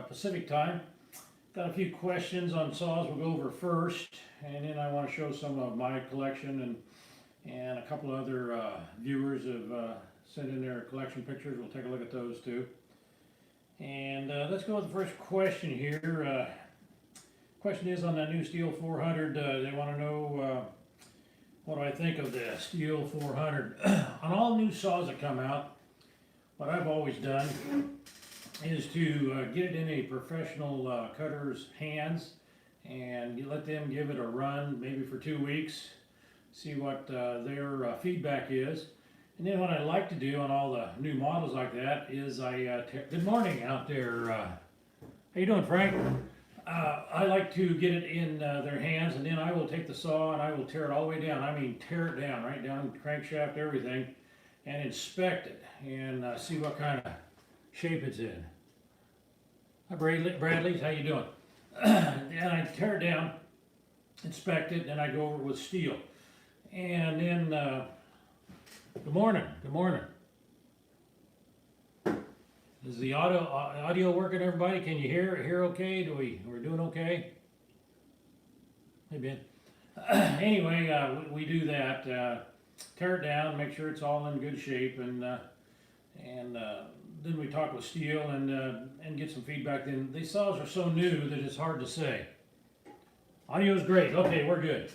Pacific time. Got a few questions on saws we'll go over first, and then I want to show some of my collection, and a couple of other viewers have sent in their collection pictures. We'll take a look at those too. And let's go with the first question here. Question is on that new Steel 400. They want to know what do I think of the Steel 400. On all new saws that come out, what I've always done is to get it in a professional cutter's hands and you let them give it a run, maybe for 2 weeks, see what their feedback is. And then what I like to do on all the new models like that is good morning out there. How you doing, Frank? I like to get it in their hands, and then I will take the saw and I will tear it all the way down. I mean, tear it down, right down, crankshaft, everything, and inspect it and see what kind of shape it's in. Hi, Bradley, how you doing? And I tear it down, inspect it, and I go over with steel. And then, good morning, good morning. Is the audio working, everybody? Can you hear okay? We're doing okay? Hey, Ben. Anyway, we do that. Tear it down, make sure it's all in good shape, and then we talk with steel and get some feedback. Then these saws are so new that it's hard to say. Audio's great. Okay, we're good.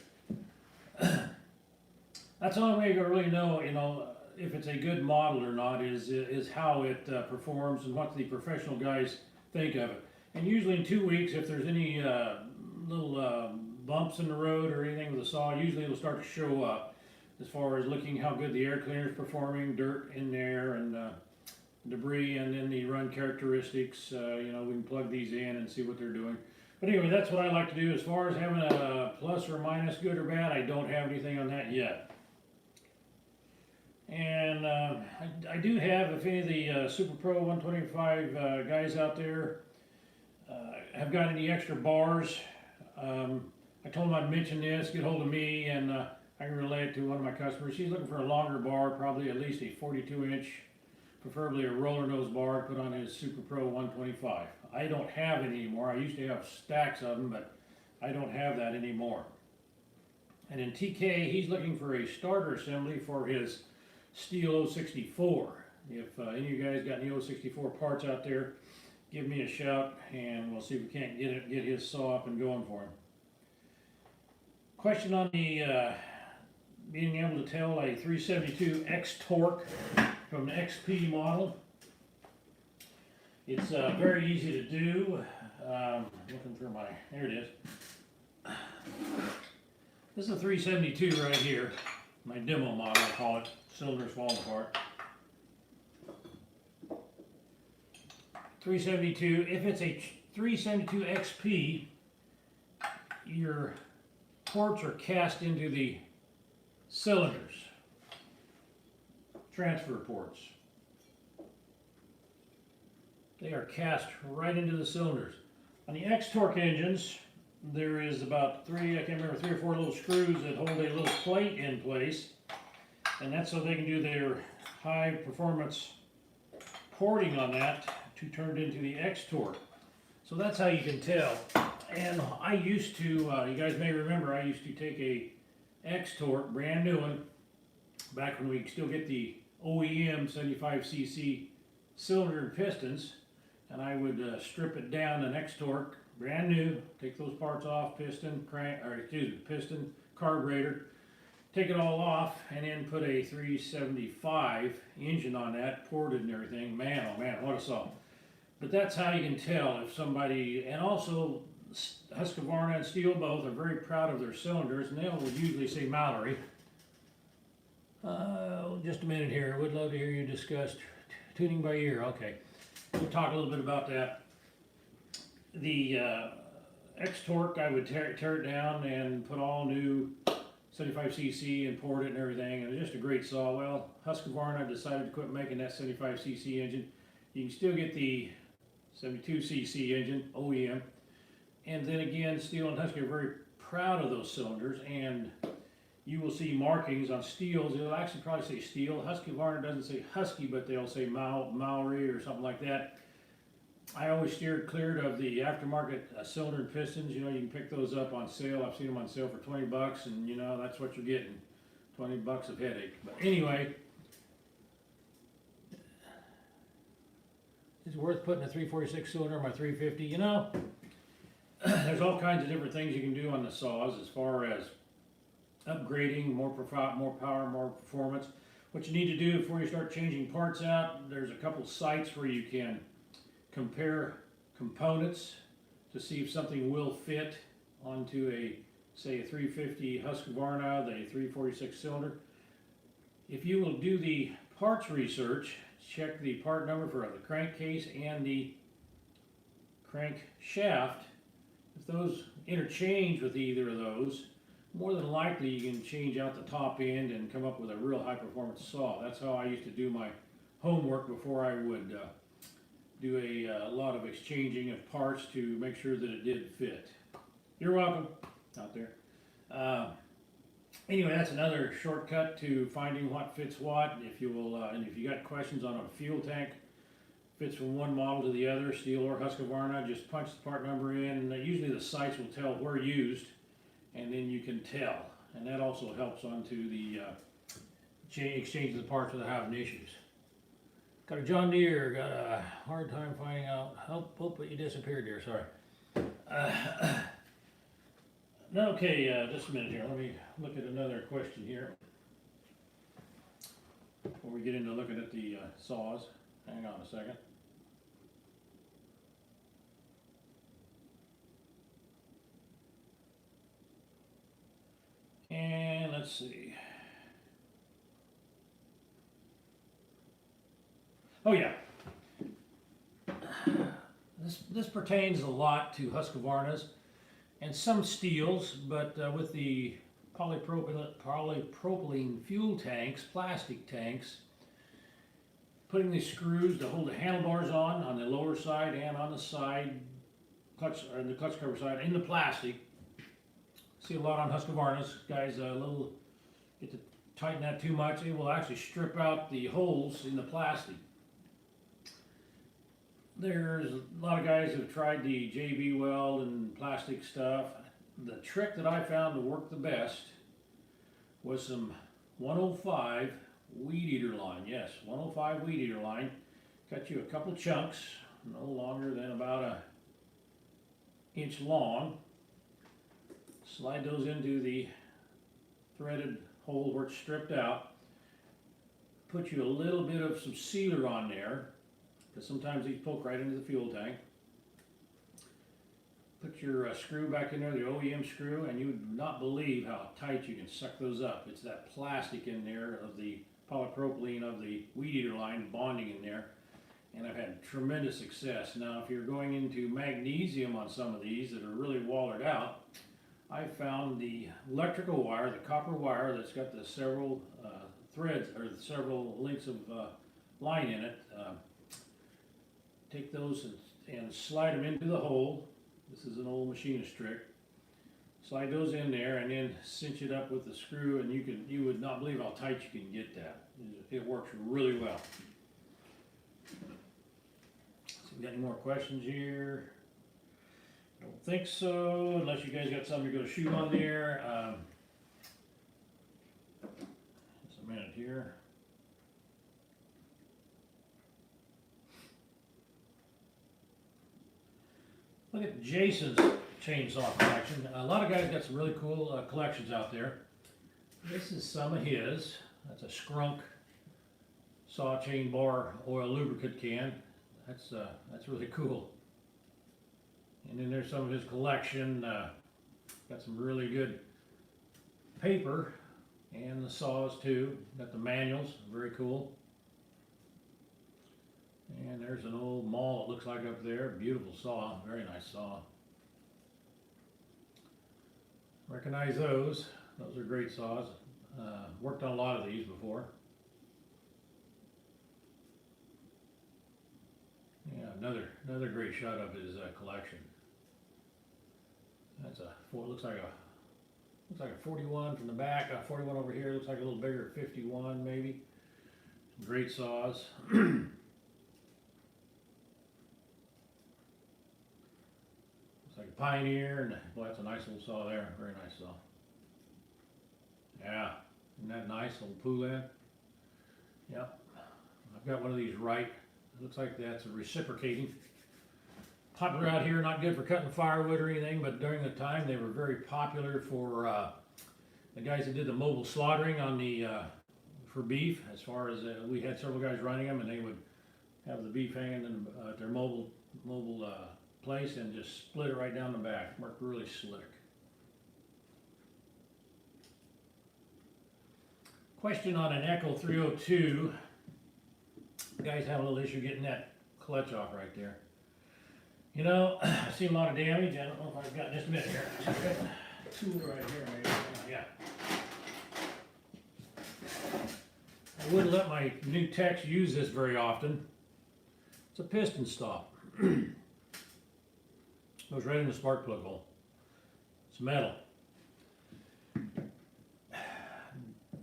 That's the only way you really know, if it's a good model or not is how it performs and what the professional guys think of it. And usually in 2 weeks, if there's any little bumps in the road or anything with the saw, usually it'll start to show up as far as looking how good the air cleaner is performing, dirt in there, and debris, and then the run characteristics. We can plug these in and see what they're doing. But anyway, that's what I like to do. As far as having a plus or minus, good or bad, I don't have anything on that yet. And I do have, if any of the Super Pro 125 guys out there have got any extra bars, I told them I'd mention this, get hold of me, and I can relay it to one of my customers. He's looking for a longer bar, probably at least a 42-inch, preferably a roller nose bar, put on his Super Pro 125. I don't have it anymore. I used to have stacks of them, but I don't have that anymore. And in TK, he's looking for a starter assembly for his Steel 064. If any of you guys got any 064 parts out there, give me a shout and we'll see if we can't get his saw up and going for him. Question on the being able to tell a 372 X torque from the XP model. It's very easy to do. Looking for there it is. This is a 372 right here, my demo model I call it. Cylinders falling apart. 372. If it's a 372 XP, your ports are cast into the cylinders, transfer ports. They are cast right into the cylinders. On the X-Torque engines, there is about three or four little screws that hold a little plate in place. And that's so they can do their high performance porting on that to turn it into the X-Torque. So that's how you can tell. And I used to, you guys may remember, I used to take a X-Torque, brand new one, back when we still get the OEM 75cc cylinder and pistons, and I would strip it down an X-Torque, brand new, take those parts off, piston, piston, carburetor, take it all off, and then put a 375 engine on that, ported and everything. Man, oh man, what a saw. But that's how you can tell if somebody, and also Husqvarna and Steel both are very proud of their cylinders, and they will usually say Mallory. Just a minute here, I would love to hear you discuss tuning by ear. Okay, we'll talk a little bit about that. The X-Torque, I would tear it down and put all new 75cc and port it and everything, and it was just a great saw. Well, Husqvarna decided to quit making that 75cc engine. You can still get the 72cc engine, OEM, and then again, Steel and Husky are very proud of those cylinders, and you will see markings on Steels. It'll actually probably say Steel. Husqvarna doesn't say Husky, but they'll say Mallory or something like that. I always steered clear of the aftermarket cylinder and pistons. You know, you can pick those up on sale. I've seen them on sale for 20 bucks, and you know, that's what you're getting. 20 bucks of headache. But anyway, it's worth putting a 346 cylinder on my 350. You know, there's all kinds of different things you can do on the saws as far as upgrading, more power, more performance. What you need to do before you start changing parts out, there's a couple sites where you can compare components to see if something will fit onto a, say, a 350 Husqvarna, the 346 cylinder. If you will do the parts research, check the part number for the crankcase and the crank shaft. If those interchange with either of those, more than likely you can change out the top end and come up with a real high performance saw. That's how I used to do my homework before I would do a lot of exchanging of parts to make sure that it did fit. You're welcome out there. Anyway, that's another shortcut to finding what fits what. If you will, and if you got questions on a fuel tank, fits from one model to the other, Steel or Husqvarna, just punch the part number in, and usually the sites will tell where used, and then you can tell. And that also helps onto the exchange of the parts without having issues. Got a John Deere, got a hard time finding out. Oh, but you disappeared there, sorry. Okay, just a minute here. Let me look at another question here before we get into looking at the saws. Hang on a second. And let's see. Oh yeah. This pertains a lot to Husqvarnas and some steels, but with the polypropylene fuel tanks, plastic tanks, putting the screws to hold the handlebars on the lower side and on the side, the clutch cover side, in the plastic. See a lot on Husqvarnas, guys, get to tighten that too much, it will actually strip out the holes in the plastic. There's a lot of guys who've tried the JB weld and plastic stuff. The trick that I found to work the best was some 105 weed eater line. Yes, 105 weed eater line. Cut you a couple chunks, no longer than about an inch long. Slide those into the threaded hole where it's stripped out. Put you a little bit of some sealer on there, because sometimes these poke right into the fuel tank. Put your screw back in there, the OEM screw, and you would not believe how tight you can suck those up. It's that plastic in there of the polypropylene of the weed eater line bonding in there, and I've had tremendous success. Now, if you're going into magnesium on some of these that are really wallered out, I found the electrical wire, the copper wire that's got the several threads or the several links of line in it. Take those and slide them into the hole. This is an old machinist trick. Slide those in there and then cinch it up with the screw, and you would not believe how tight you can get that. It works really well. So we got any more questions here? Don't think so, unless you guys got something you're going to shoot on there. Just a minute here. Look at Jason's chainsaw collection. A lot of guys got some really cool collections out there. This is some of his. That's a Skrunk saw chain bar oil lubricant can. That's really cool. And then there's some of his collection. Got some really good paper and the saws too. Got the manuals, very cool. And there's an old maul, it looks like, up there. Beautiful saw, very nice saw. Recognize those. Those are great saws. Worked on a lot of these before. Yeah, another great shot of his collection. That's looks like a 41 from the back. 41 over here. Looks like a little bigger, 51 maybe. Great saws. the Pioneer, and boy, that's a nice little saw there, very nice saw. Yeah, isn't that nice, little Poulan? Yep, I've got one of these right, it looks like that's a reciprocating. Popular out here, not good for cutting firewood or anything, but during the time they were very popular for the guys that did the mobile slaughtering on the for beef. As far as we had several guys running them, and they would have the beef hanging in at their mobile place and just split it right down the back. Worked really slick. Question on an Echo 302. The guys have a little issue getting that clutch off right there. You know, I see a lot of damage. I don't know if I've got just a minute here. I've got a tool right here, maybe. Yeah. I wouldn't let my new techs use this very often. It's a piston stop. Goes right in the spark plug hole. It's metal.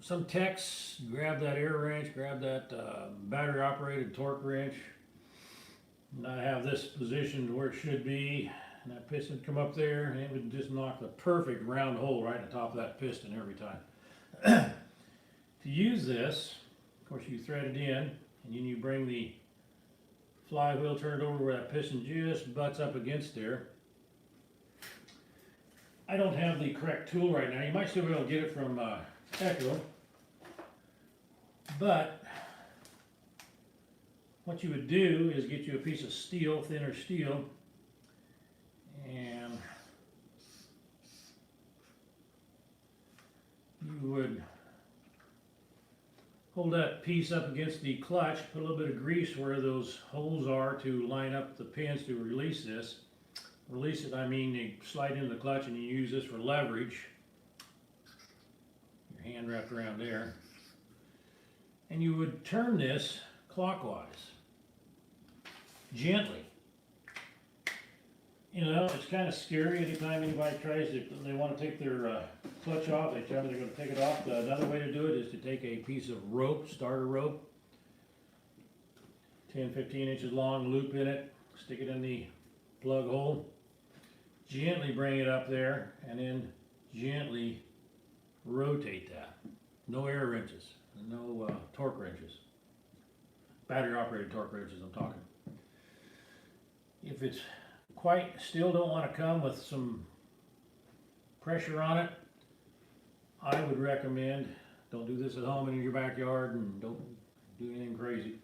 Some techs grab that air wrench, grab that battery operated torque wrench, and I have this positioned where it should be, and that piston would come up there, and it would just knock the perfect round hole right in the top of that piston every time. To use this, of course, you thread it in, and then you bring the flywheel, turn it over where that piston just butts up against there. I don't have the correct tool right now. You might still be able to get it from Echo, but what you would do is get you a piece of steel, thinner steel, and you would hold that piece up against the clutch, put a little bit of grease where those holes are to line up the pins to release this. Release it, I mean you slide into the clutch and you use this for leverage. Your hand wrapped around there. And you would turn this clockwise, gently. You know, it's kind of scary anytime anybody tries to, they want to take their clutch off, they tell me they're going to take it off. Another way to do it is to take a piece of rope, starter rope, 10-15 inches long, loop in it, stick it in the plug hole, gently bring it up there, and then gently rotate that. No air wrenches, no torque wrenches, battery operated torque wrenches I'm talking. If it's quite still don't want to come with some pressure on it, I would recommend, don't do this at home and in your backyard, and don't do anything crazy.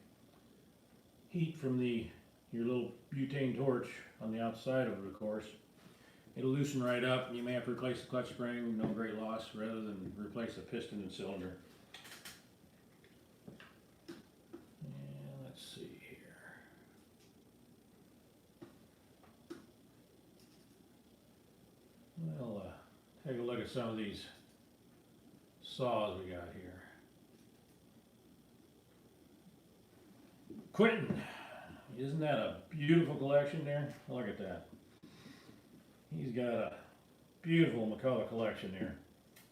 Heat from your little butane torch on the outside of it, of course. It'll loosen right up, and you may have to replace the clutch spring, no great loss, rather than replace the piston and cylinder. And let's see here. We'll take a look at some of these saws we got here. Quentin, isn't that a beautiful collection there? Look at that. He's got a beautiful Mccullough collection there.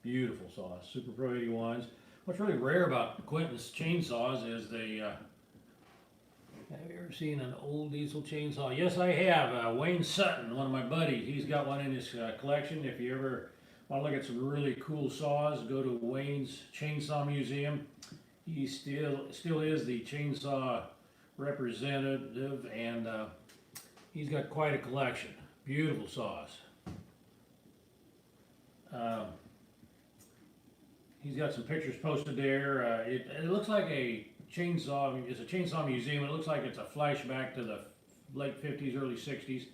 Beautiful saws, Super Pro 81s. What's really rare about Quentin's chainsaws is they, have you ever seen an old diesel chainsaw? Yes, I have. Wayne Sutton, one of my buddies, he's got one in his collection. If you ever want to look at some really cool saws, go to Wayne's Chainsaw Museum. He still is the chainsaw representative, and he's got quite a collection. Beautiful saws. He's got some pictures posted there. It looks like a chainsaw. I mean, it's a chainsaw museum. It looks like it's a flashback to the late 50s, early 60s.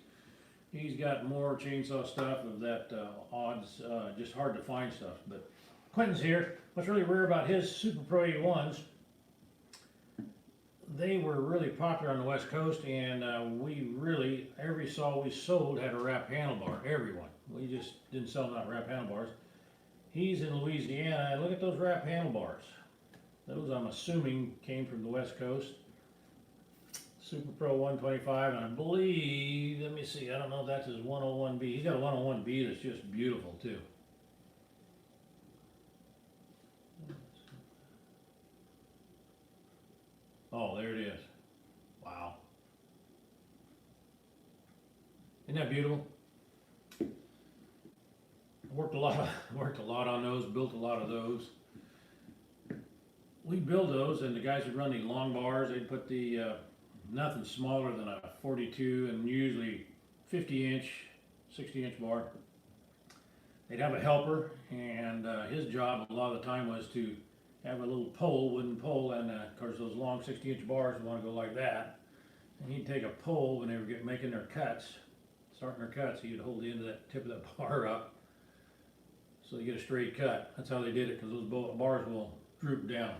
He's got more chainsaw stuff of that odds, just hard to find stuff. But Quentin's here. What's really rare about his Super Pro 81s, they were really popular on the West Coast, and every saw we sold had a wrap handlebar, everyone. We just didn't sell not wrap handlebars. He's in Louisiana, and look at those wrap handlebars. Those, I'm assuming, came from the West Coast. Super Pro 125, and I believe, let me see, I don't know if that's his 101B. He's got a 101B that's just beautiful, too. Oh, there it is. Wow. Isn't that beautiful? worked a lot on those, built a lot of those. We build those, and the guys would run the long bars. They'd put the nothing smaller than a 42 and usually 50-inch, 60-inch bar. They'd have a helper, and his job a lot of the time was to have a little pole, wooden pole, and of course those long 60-inch bars want to go like that. And he'd take a pole when they were making their cuts, starting their cuts. He'd hold the end of that tip of that bar up so you get a straight cut. That's how they did it, because those bars will droop down.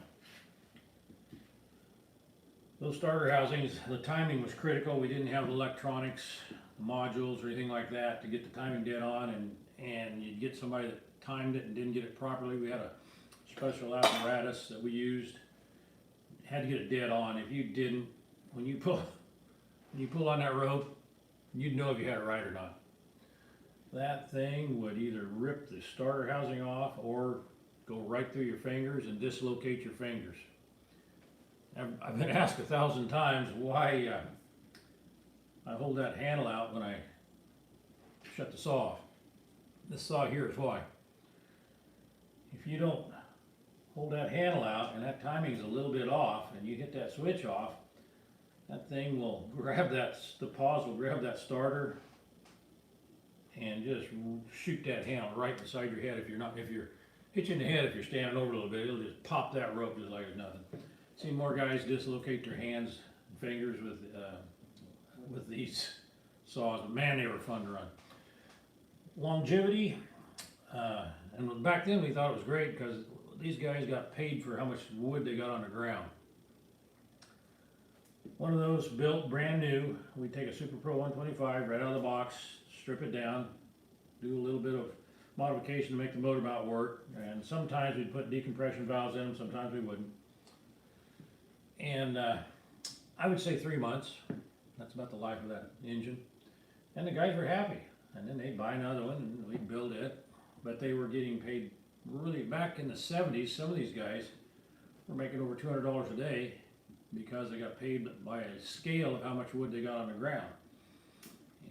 Those starter housings, the timing was critical. We didn't have electronics, modules, or anything like that to get the timing dead on, and you'd get somebody that timed it and didn't get it properly. We had a special apparatus that we used. Had to get it dead on. If you didn't, when you pull on that rope, you'd know if you had it right or not. That thing would either rip the starter housing off or go right through your fingers and dislocate your fingers. I've been asked 1,000 times why I hold that handle out when I shut the saw off. This saw here is why. If you don't hold that handle out and that timing is a little bit off and you hit that switch off, that thing will grab the paws will grab that starter and just shoot that handle right inside your head. If you're hit you in the head, if you're standing over a little bit, it'll just pop that rope just like it's nothing. See more guys dislocate their hands and fingers with these saws. Man, they were fun to run. Longevity, and back then we thought it was great because these guys got paid for how much wood they got on the ground. One of those built brand new. We take a Super Pro 125 right out of the box, strip it down, do a little bit of modification to make the motor mount work, and sometimes we'd put decompression valves in them, sometimes we wouldn't. And I would say 3 months. That's about the life of that engine. And the guys were happy. And then they'd buy another one and we'd build it. But they were getting paid really, back in the 70s, some of these guys were making over $200 a day because they got paid by a scale of how much wood they got on the ground.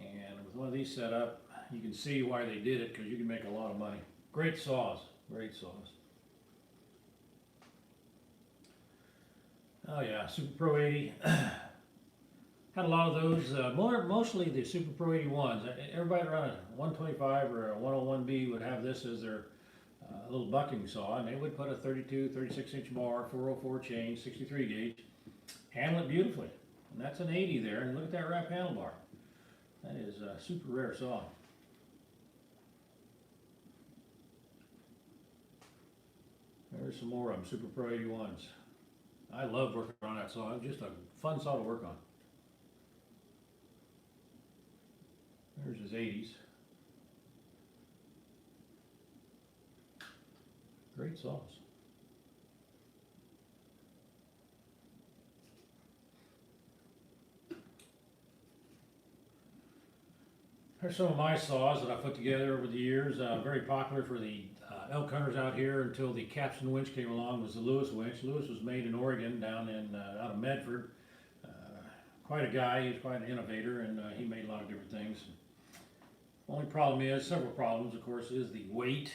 And with one of these set up, you can see why they did it, because you can make a lot of money. Great saws, great saws. Oh yeah, Super Pro 80. Had a lot of those, mostly the Super Pro 81s. Everybody around a 125 or a 101B would have this as their little bucking saw, and they would put a 32, 36-inch bar, 404 chain, 63 gauge, handle it beautifully. And that's an 80 there, and look at that wrap handlebar. That is a super rare saw. There's some more of them, Super Pro 81s. I love working on that saw. It's just a fun saw to work on. There's his 80s. Great saws. Here's some of my saws that I put together over the years. Very popular for the elk hunters out here until the Capstan winch came along. Was the Lewis winch. Lewis was made in Oregon, down in out of Medford. Quite a guy. He was quite an innovator, and he made a lot of different things. Only problem is, several problems, of course, is the weight.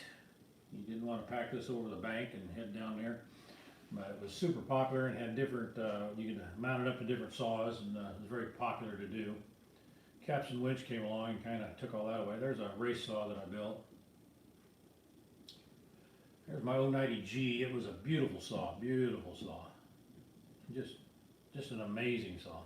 You didn't want to pack this over the bank and head down there. But it was super popular and had different, you could mount it up to different saws, and it was very popular to do. Capstan winch came along and kind of took all that away. There's a race saw that I built. There's my 090G. It was a beautiful saw, beautiful saw. Just an amazing saw.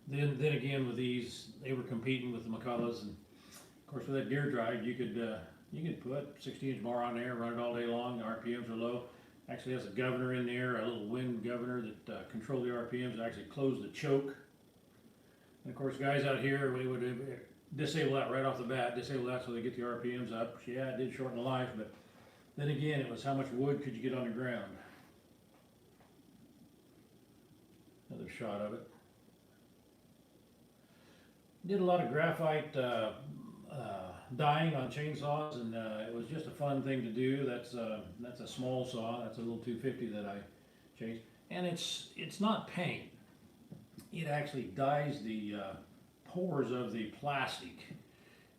Then again with these, they were competing with the Mcculloughs, and of course with that deer drive, you could put 60-inch bar on there, run it all day long. The RPMs are low. Actually has a governor in there, a little wind governor that control the RPMs, actually close the choke. And of course, guys out here, we would disable that right off the bat, disable that so they get the RPMs up. Yeah, it did shorten the life, but then again, it was how much wood could you get on the ground. Another shot of it. Did a lot of graphite dyeing on chainsaws, and it was just a fun thing to do. That's a small saw. That's a little 250 that I changed, and it's not paint. It actually dyes the pores of the plastic.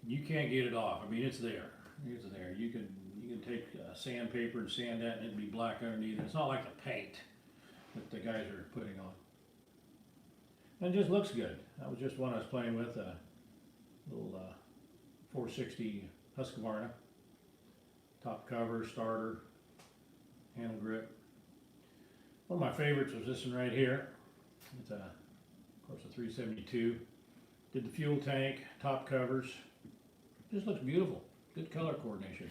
You can't get it off. I mean, it's there. Here's there. You can take sandpaper and sand that, and it'd be black underneath. It's not like the paint that the guys are putting on. And it just looks good. That was just one I was playing with, a little 460 Husqvarna. Top cover, starter, handle grip. One of my favorites was this one right here. It's of course a 372. Did the fuel tank, top covers. Just looks beautiful. Good color coordination.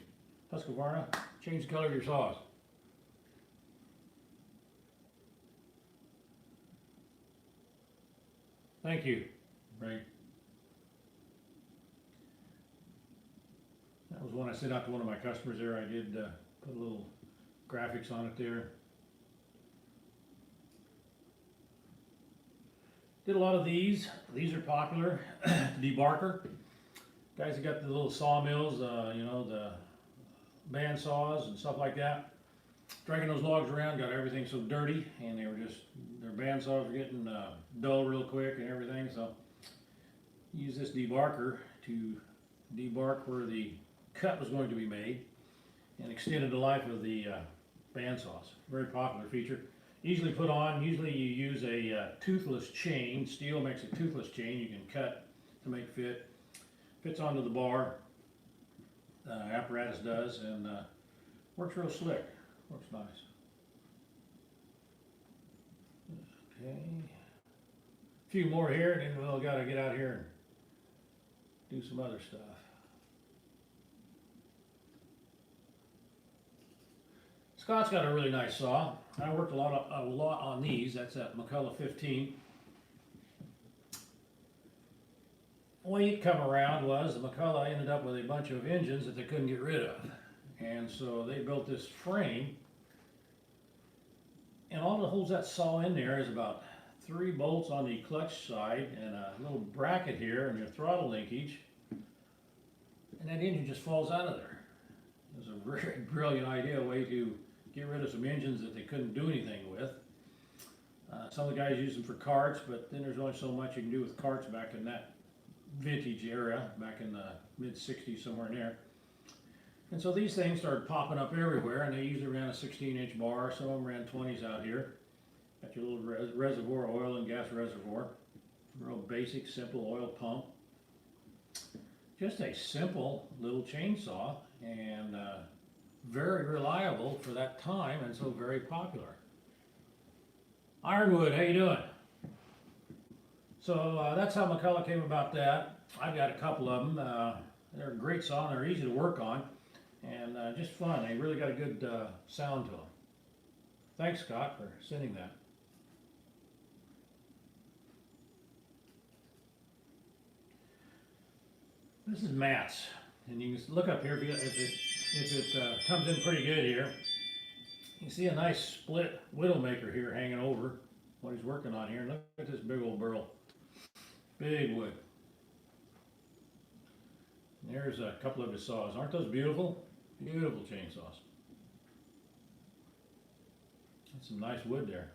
Husqvarna, change the color of your saws. Thank you, Ray. That was one I sent out to one of my customers there. I did put a little graphics on it there. Did a lot of these. These are popular. Debarker. Guys that got the little sawmills, you know, the band saws and stuff like that. Dragging those logs around got everything so dirty, and they were just, their band saws were getting dull real quick and everything. So use this debarker to debark where the cut was going to be made and extended the life of the band saws. Very popular feature. Easily put on. Usually you use a toothless chain. Steel makes a toothless chain you can cut to make fit. Fits onto the bar. Apparatus does, and works real slick. Works nice. Okay. A few more here, and then we'll gotta get out here and do some other stuff. Scott's got a really nice saw. I worked a lot on these. That's that Mccullough 15. The way it come around was the Mccullough ended up with a bunch of engines that they couldn't get rid of. And so they built this frame. And all that holds that saw in there is about 3 bolts on the clutch side and a little bracket here and your throttle linkage. And that engine just falls out of there. It was a very brilliant idea, a way to get rid of some engines that they couldn't do anything with. Some of the guys use them for carts, but then there's only so much you can do with carts back in that vintage era, back in the mid-60s, somewhere in there. And so these things started popping up everywhere, and they usually ran a 16-inch bar. Some of them ran 20s out here. Got your little reservoir, oil and gas reservoir. Real basic, simple oil pump. Just a simple little chainsaw, and very reliable for that time, and so very popular. Ironwood, how you doing? So that's how Mccullough came about that. I've got a couple of them. They're a great saw, and they're easy to work on, and just fun. They really got a good sound to them. Thanks, Scott, for sending that. This is Matt's, and you can look up here if it comes in pretty good here. You can see a nice split Widowmaker here hanging over what he's working on here. Look at this big old burl. Big wood. And there's a couple of his saws. Aren't those beautiful? Beautiful chainsaws. That's some nice wood there.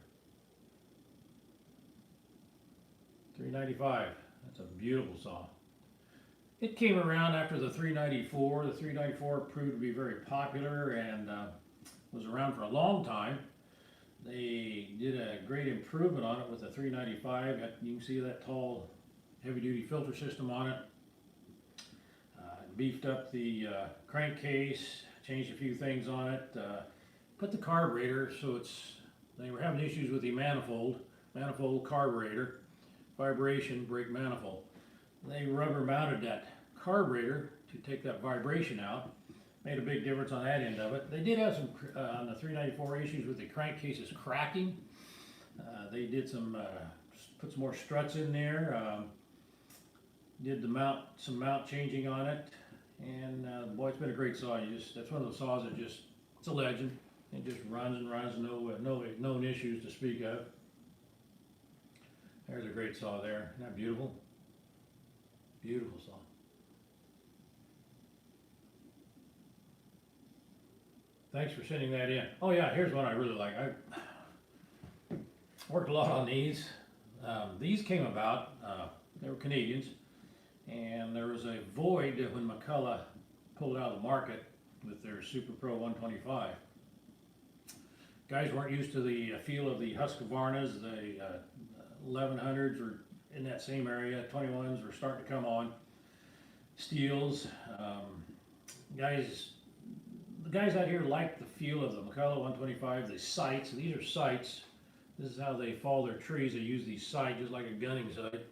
$3.95. That's a beautiful saw. It came around after the 394. The 394 proved to be very popular and was around for a long time. They did a great improvement on it with the 395. You can see that tall, heavy-duty filter system on it. Beefed up the crankcase, changed a few things on it. Put the carburetor, so they were having issues with the manifold carburetor, vibration, brake manifold. They rubber mounted that carburetor to take that vibration out. Made a big difference on that end of it. They did have some, on the 394, issues with the crankcases cracking. They did put some more struts in there. Did some mount changing on it. And boy, it's been a great saw. That's one of those saws that it's a legend. It just runs and runs, no issues to speak of. There's a great saw there. Isn't that beautiful? Beautiful saw. Thanks for sending that in. Oh yeah, here's one I really like. I worked a lot on these. These came about, they were Canadians, and there was a void when Mccullough pulled out of the market with their Super Pro 125. Guys weren't used to the feel of the Husqvarnas. The 1100s were in that same area. 21s were starting to come on. Steels. The guys out here like the feel of the Mccullough 125, the sights. These are sights. This is how they fall their trees. They use these sights just like a gunning sight.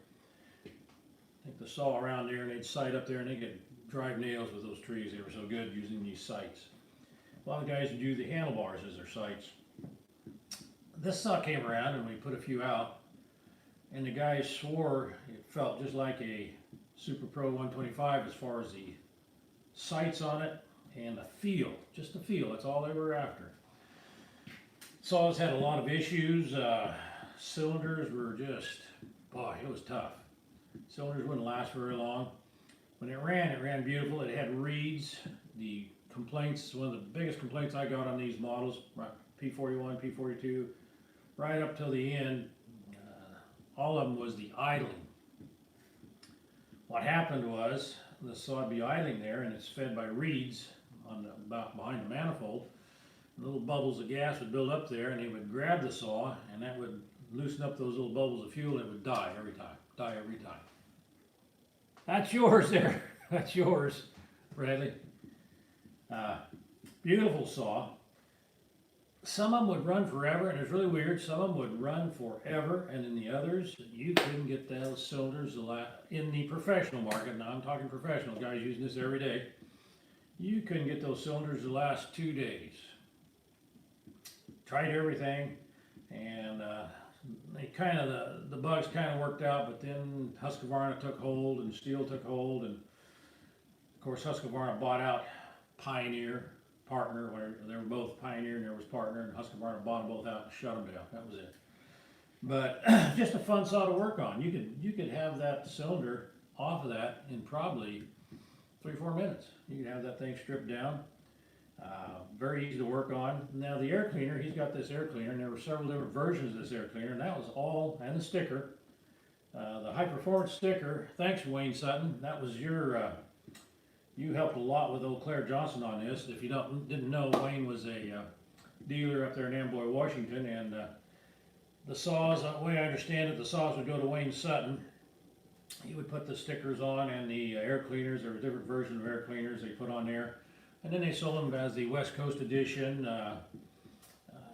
Take the saw around there and they'd sight up there and they could drive nails with those trees. They were so good using these sights. A lot of guys would use the handlebars as their sights. This saw came around and we put a few out, and the guys swore it felt just like a Super Pro 125 as far as the sights on it and the feel, just the feel. That's all they were after. Saws had a lot of issues. Cylinders were just, boy, it was tough. Cylinders wouldn't last very long. When it ran beautiful. It had reeds. The complaints, one of the biggest complaints I got on these models, P41, P42, right up till the end, all of them was the idling. What happened was the saw would be idling there, and it's fed by reeds on the behind the manifold. Little bubbles of gas would build up there, and they would grab the saw, and that would loosen up those little bubbles of fuel, and it would die every time. Die every time. That's yours there. That's yours, Bradley. Beautiful saw. Some of them would run forever, and it's really weird. Some of them would run forever, and in the others, you couldn't get those cylinders in the professional market. Now I'm talking professional guys using this every day. You couldn't get those cylinders to last 2 days. Tried everything, and the bugs kind of worked out, but then Husqvarna took hold, and Steel took hold, and of course Husqvarna bought out Pioneer, Partner, where they were both Pioneer and there was Partner, and Husqvarna bought them both out and shut them down. That was it. But just a fun saw to work on. You could have that cylinder off of that in probably 3-4 minutes. You could have that thing stripped down. Very easy to work on. Now the air cleaner, he's got this air cleaner, and there were several different versions of this air cleaner, and that was all, and the sticker, the high performance sticker. Thanks, Wayne Sutton. That was your, you helped a lot with old Claire Johnson on this. If you didn't know, Wayne was a dealer up there in Amboy, Washington, and the saws, the way I understand it, the saws would go to Wayne Sutton. He would put the stickers on, and the air cleaners, there were different versions of air cleaners they put on there. And then they sold them as the West Coast edition.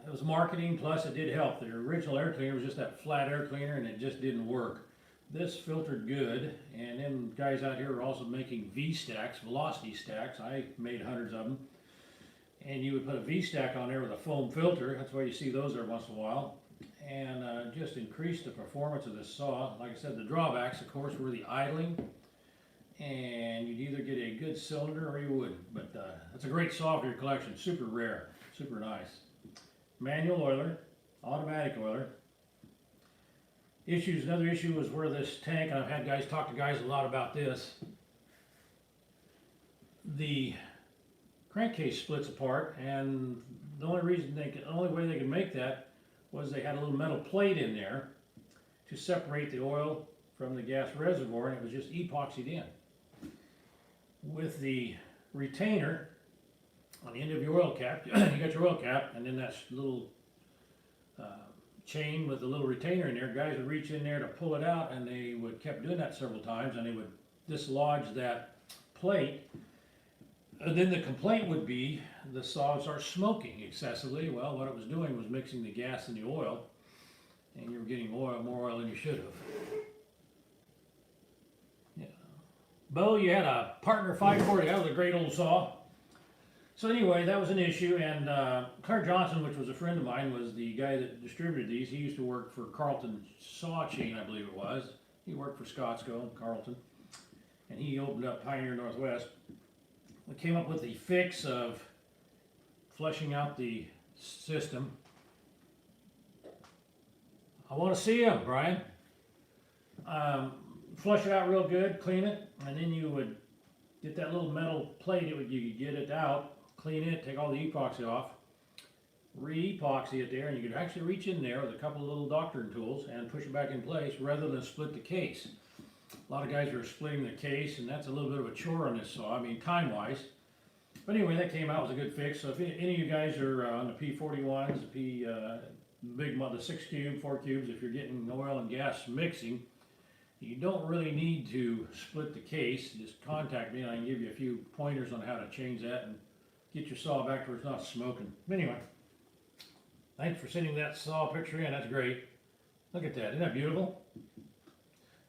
It was marketing, plus it did help. The original air cleaner was just that flat air cleaner, and it just didn't work. This filtered good, and then guys out here are also making V-stacks, velocity stacks. I made hundreds of them. And you would put a V-stack on there with a foam filter. That's why you see those every once in a while. And just increase the performance of this saw. Like I said, the drawbacks, of course, were the idling. And you'd either get a good cylinder or you wouldn't. But that's a great saw for your collection. Super rare, super nice. Manual oiler, automatic oiler. Issues, another issue was where this tank, and I've had guys talk to guys a lot about this. The crankcase splits apart, and the only way they could make that was they had a little metal plate in there to separate the oil from the gas reservoir, and it was just epoxied in. With the retainer on the end of your oil cap, you got your oil cap, and then that little chain with the little retainer in there. Guys would reach in there to pull it out, and they kept doing that several times, and they would dislodge that plate. And then the complaint would be the saw would start smoking excessively. Well, what it was doing was mixing the gas and the oil, and you were getting more oil than you should have. Yeah. Bo, you had a Partner 540. That was a great old saw. So anyway, that was an issue, and Claire Johnson, which was a friend of mine, was the guy that distributed these. He used to work for Carlton Saw Chain, I believe it was. He worked for Scotsco, Carlton, and he opened up Pioneer Northwest. We came up with the fix of flushing out the system. I want to see him, Brian. Flush it out real good, clean it, and then you would get that little metal plate. You could get it out, clean it, take all the epoxy off, re-epoxy it there, and you could actually reach in there with a couple of little doctoring tools and push it back in place rather than split the case. A lot of guys are splitting the case, and that's a little bit of a chore on this saw. I mean, time-wise, But anyway, that came out, was a good fix. So if any of you guys are on the P41s, the 6 cube, 4 cubes, if you're getting oil and gas mixing, you don't really need to split the case. Just contact me and I can give you a few pointers on how to change that and get your saw back to where it's not smoking. Anyway, thanks for sending that saw picture in. That's great. Look at that. Isn't that beautiful?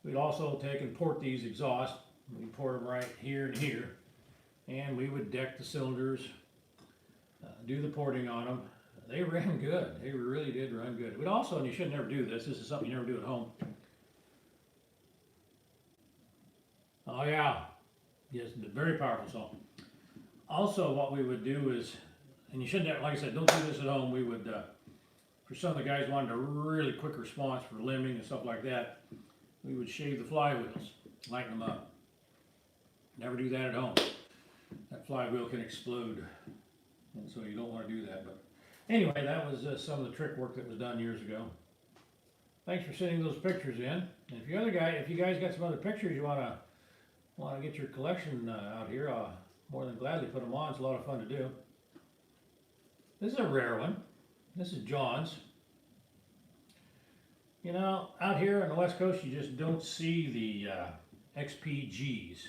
We'd also take and port these exhausts. We port them right here and here. And we would deck the cylinders, do the porting on them. They ran good. They really did run good. But also, and you should never do this. This is something you never do at home. Oh yeah, yes, very powerful saw. Also, what we would do is, and you shouldn't have, like I said, don't do this at home. We would, for some of the guys wanted a really quick response for limbing and stuff like that, we would shave the flywheels, lighten them up. Never do that at home. That flywheel can explode, and so you don't want to do that. But anyway, that was some of the trick work that was done years ago. Thanks for sending those pictures in. And if you guys got some other pictures you want to get your collection out here, I'll more than gladly put them on. It's a lot of fun to do. This is a rare one. This is John's. You know, out here on the West Coast, you just don't see the XPGs.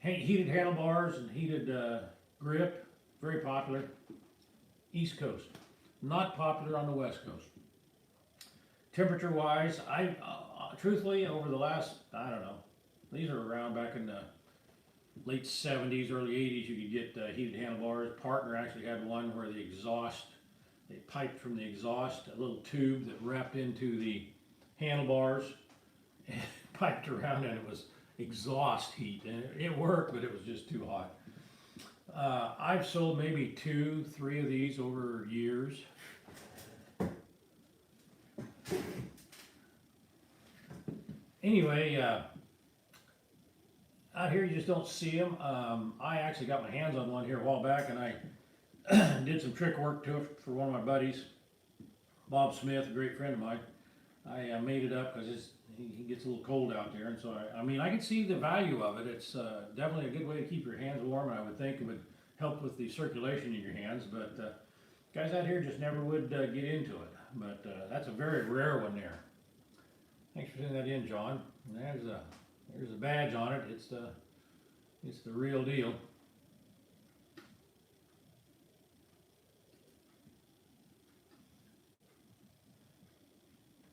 Heated handlebars and heated grip, very popular. East Coast, not popular on the West Coast. Temperature wise, truthfully, over the last, I don't know, these are around back in the late 70s, early 80s, you could get heated handlebars. Partner actually had one where the exhaust, they piped from the exhaust, a little tube that wrapped into the handlebars and piped around, and it was exhaust heat, and it worked, but it was just too hot. I've sold maybe 2, 3 of these over years. Anyway, out here you just don't see them. I actually got my hands on one here a while back, and I did some trick work to it for one of my buddies, Bob Smith, a great friend of mine. I made it up because he gets a little cold out there, and so I mean, I can see the value of it. It's definitely a good way to keep your hands warm, and I would think it would help with the circulation in your hands, but guys out here just never would get into it. But that's a very rare one there. Thanks for sending that in, John. And there's a badge on it. It's the real deal.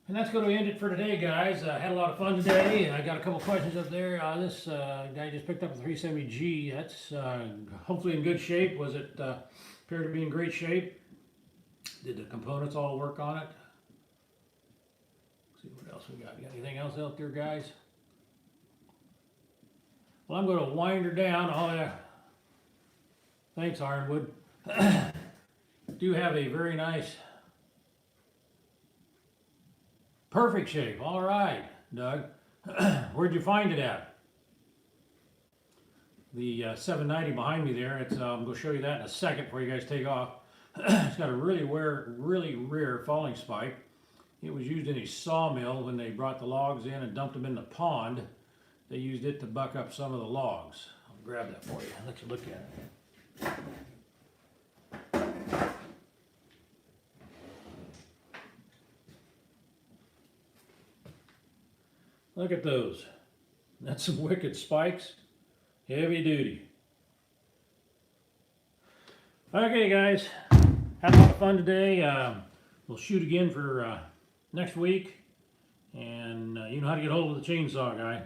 And that's going to end it for today, guys. I had a lot of fun today, and I got a couple questions up there. This guy just picked up a 370G. That's hopefully in good shape. Was it appeared to be in great shape? Did the components all work on it? Let's see what else we got. You got anything else out there, guys? Well, I'm going to wind her down. Oh yeah. Thanks, Ironwood. Do have a very nice. Perfect shape. All right, Doug. Where'd you find it at? The 790 behind me there. I'm going to show you that in a second before you guys take off. It's got a really rare falling spike. It was used in a sawmill when they brought the logs in and dumped them in the pond. They used it to buck up some of the logs. I'll grab that for you. Let you look at it. Look at those. That's some wicked spikes. Heavy duty. Okay, guys. Had a lot of fun today. We'll shoot again for next week. And you know how to get hold of the chainsaw guy.